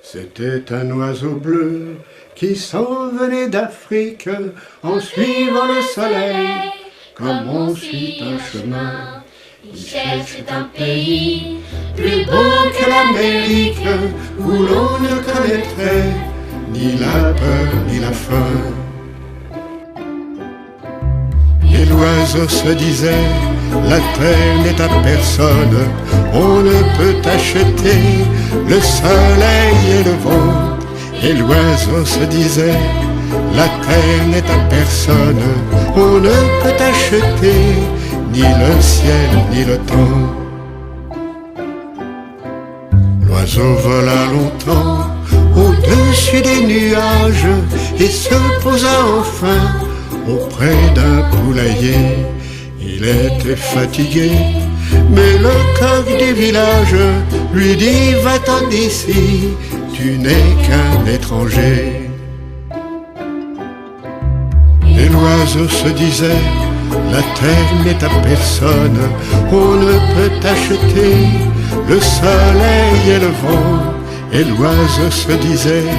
C'était un oiseau bleu qui s'en venait d'Afrique en suivant le soleil comme on suit un chemin. Il cherchait un pays plus beau que l'Amérique où l'on ne connaîtrait ni la peur ni la faim. Et l'oiseau se disait, la terre n'est à personne, on ne peut acheter le soleil et le vent. Et l'oiseau se disait, la terre n'est à personne, on ne peut acheter ni le ciel ni le temps. L'oiseau vola longtemps au-dessus des nuages et se posa enfin auprès d'un poulailler. Il était fatigué, mais le coq du village lui dit, va-t'en d'ici, tu n'es qu'un étranger. Et l'oiseau se disait, la terre n'est à personne, on ne peut acheter le soleil et le vent. Et l'oiseau se disait,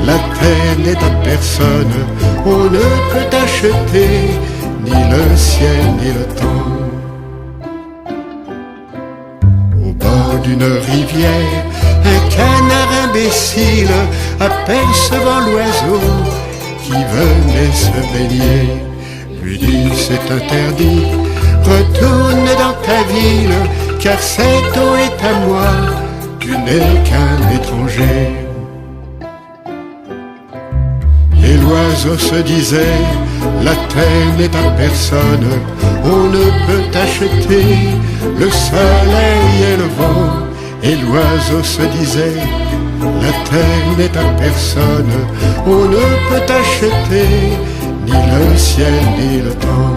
la terre n'est à personne, on ne peut acheter ni le ciel ni le temps. Au bord d'une rivière, un canard imbécile, apercevant l'oiseau qui venait se baigner, lui dit, c'est interdit, retourne dans ta ville, car cette eau est à moi, tu n'es qu'un étranger. Et l'oiseau se disait, la terre n'est à personne, on ne peut acheter le soleil et le vent. Et l'oiseau se disait, la terre n'est à personne, on ne peut acheter ni le ciel ni le temps.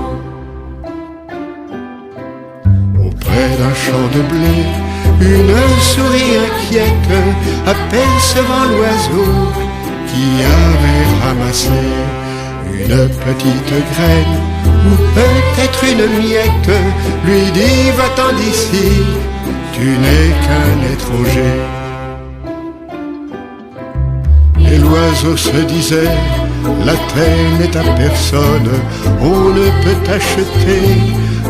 Auprès d'un champ de blé, une souris inquiète, apercevant l'oiseau qui avait ramassé une petite graine ou peut-être une miette, lui dit, va-t'en d'ici, tu n'es qu'un étranger. Et l'oiseau se disait, la terre n'est à personne, on ne peut acheter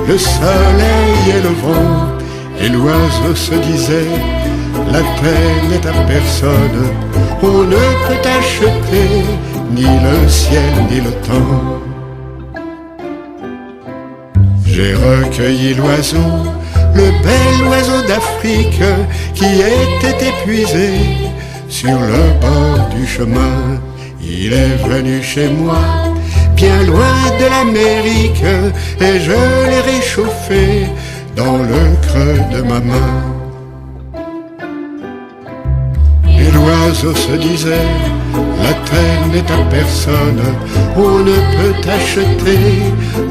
le soleil et le vent. Et l'oiseau se disait, la terre n'est à personne, on ne peut acheter ni le ciel ni le temps. J'ai recueilli l'oiseau, le bel oiseau d'Afrique qui était épuisé sur le bord du chemin. Il est venu chez moi, bien loin de l'Amérique, et je l'ai réchauffé dans le creux de ma main. Et l'oiseau se disait, la terre n'est à personne, on ne peut acheter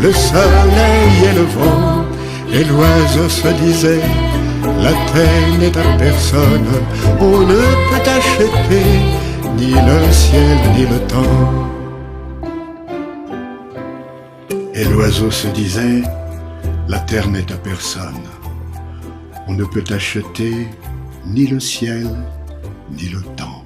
le soleil et le vent. Et l'oiseau se disait, la terre n'est à personne, on ne peut acheter ni le ciel ni le temps. Et l'oiseau se disait, la terre n'est à personne, on ne peut acheter ni le ciel ni le temps.